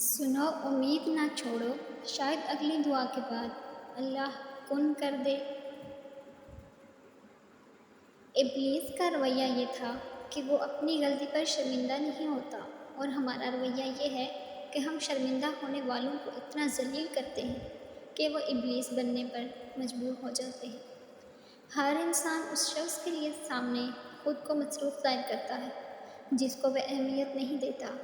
سنو امید نہ چھوڑو، شاید اگلی دعا کے بعد اللہ کن کر دے۔ ابلیس کا رویہ یہ تھا کہ وہ اپنی غلطی پر شرمندہ نہیں ہوتا، اور ہمارا رویہ یہ ہے کہ ہم شرمندہ ہونے والوں کو اتنا ذلیل کرتے ہیں کہ وہ ابلیس بننے پر مجبور ہو جاتے ہیں۔ ہر انسان اس شخص کے لیے سامنے خود کو مصروف ظاہر کرتا ہے جس کو وہ اہمیت نہیں دیتا۔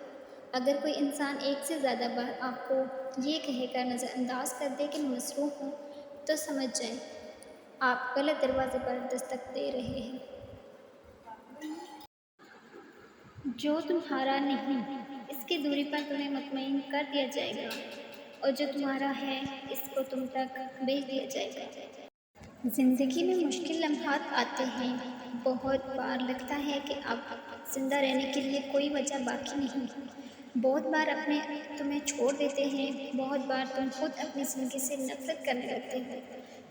اگر کوئی انسان ایک سے زیادہ بار آپ کو یہ کہے کر نظر انداز کر دے کہ میں مصروف ہوں، تو سمجھ جائیں آپ غلط دروازے پر دستک دے رہے ہیں۔ جو تمہارا نہیں اس کی دوری پر تمہیں مطمئن کر دیا جائے گا، اور جو تمہارا ہے اس کو تم تک بھیج دیا جائے گا۔ زندگی میں مشکل لمحات آتے ہیں، بہت بار لگتا ہے کہ اب زندہ رہنے کے لیے کوئی وجہ باقی نہیں، بہت بار اپنے تمہیں چھوڑ دیتے ہیں، بہت بار تم خود اپنی زندگی سے نفرت کرنے لگتے ہو۔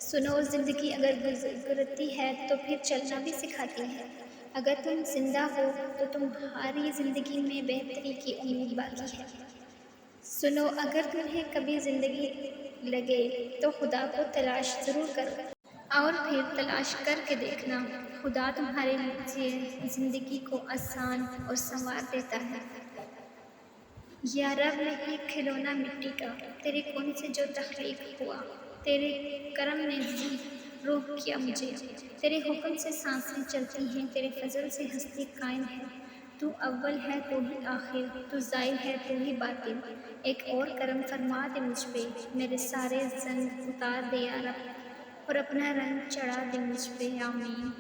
سنو، زندگی اگر گزرتی ہے تو پھر چلنا بھی سکھاتی ہے۔ اگر تم زندہ ہو تو تمہاری زندگی میں بہتری کی امید باقی ہے۔ سنو، اگر تمہیں کبھی زندگی لگے تو خدا کو تلاش ضرور کرو، اور پھر تلاش کر کے دیکھنا، خدا تمہارے لیے زندگی کو آسان اور سنوار دیتا ہے۔ یا رب، میں ایک کھلونا مٹی کا، تیرے کون سے جو تخلیق ہوا، تیرے کرم نے زی روح کیا مجھے، تیرے حکم سے سانسیں چلتی ہیں، تیرے فضل سے ہستی قائم ہے۔ تو اول ہے تو ہی آخر، تو ظاہر ہے تو ہی باطن، ایک اور کرم فرما دے مجھ پہ، میرے سارے زنگ اتار دے یا رب، اور اپنا رنگ چڑھا دے مجھ پہ، آمین۔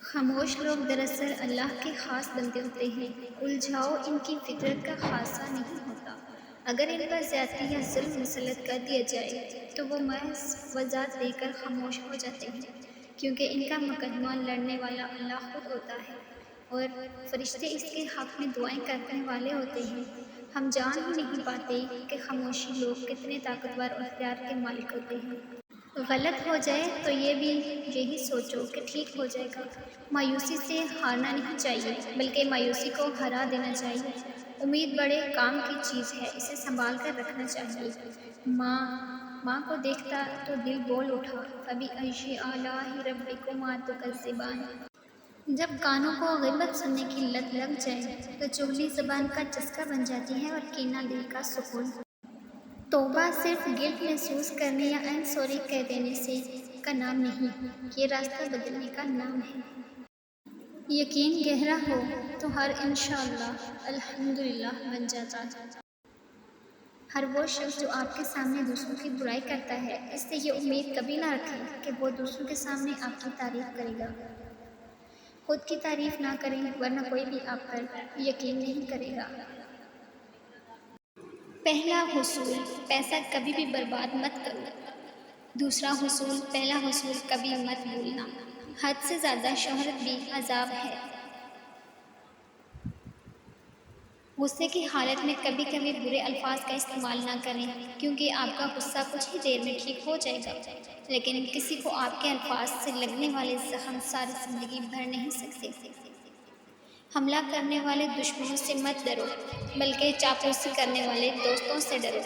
خاموش لوگ دراصل اللہ کے خاص بندے ہوتے ہیں، الجھاؤ ان کی فطرت کا خاصہ نہیں ہوتا۔ اگر ان پر زیادتی یا ظلم مسلط کر دیا جائے تو وہ محض وضاحت دے کر خاموش ہو جاتے ہیں، کیونکہ ان کا مقدمہ لڑنے والا اللہ خود ہوتا ہے، اور فرشتے اس کے حق میں دعائیں کرنے والے ہوتے ہیں۔ ہم جان ہی نہیں پاتے کہ خاموشی لوگ کتنے طاقتور اور اختیار کے مالک ہوتے ہیں۔ غلط ہو جائے تو یہ بھی یہی سوچو کہ ٹھیک ہو جائے گا۔ مایوسی سے ہارنا نہیں چاہیے، بلکہ مایوسی کو ہرا دینا چاہیے۔ امید بڑے کام کی چیز ہے، اسے سنبھال کر رکھنا چاہیے۔ ماں کو دیکھتا تو دل بول اٹھا، فَبِأَيِّ آلَاءِ رَبِّكُمَا تُكَذِّبَانِ۔ جب کانوں کو غیبت سننے کی لت لگ جائے تو چغلی زبان کا چسکا بن جاتی ہے، اور کینہ دل کا سکون۔ توبہ صرف گلٹ محسوس کرنے یا "آئی ایم سوری" کہہ دینے سے کا نام نہیں، یہ راستہ بدلنے کا نام ہے۔ یقین گہرا ہو تو ہر انشاءاللہ الحمدللہ بن جاتا ہے۔ ہر وہ شخص جو آپ کے سامنے دوسروں کی برائی کرتا ہے، اس سے یہ امید کبھی نہ رکھیں کہ وہ دوسروں کے سامنے آپ کی تعریف کرے گا۔ خود کی تعریف نہ کریں، ورنہ کوئی بھی آپ پر یقین نہیں کرے گا۔ پہلا حصول، پیسہ کبھی بھی برباد مت کرو۔ دوسرا حصول، پہلا حصول کبھی مت بھولنا۔ حد سے زیادہ شہرت بھی عذاب ہے۔ غصے کی حالت میں کبھی کبھی برے الفاظ کا استعمال نہ کریں، کیونکہ آپ کا غصہ کچھ ہی دیر میں ٹھیک ہو جائے گا، لیکن کسی کو آپ کے الفاظ سے لگنے والے زخم ساری زندگی بھر نہیں سکتے۔ حملہ کرنے والے دشمنوں سے مت ڈرو، بلکہ چاپلوسی کرنے والے دوستوں سے ڈرو۔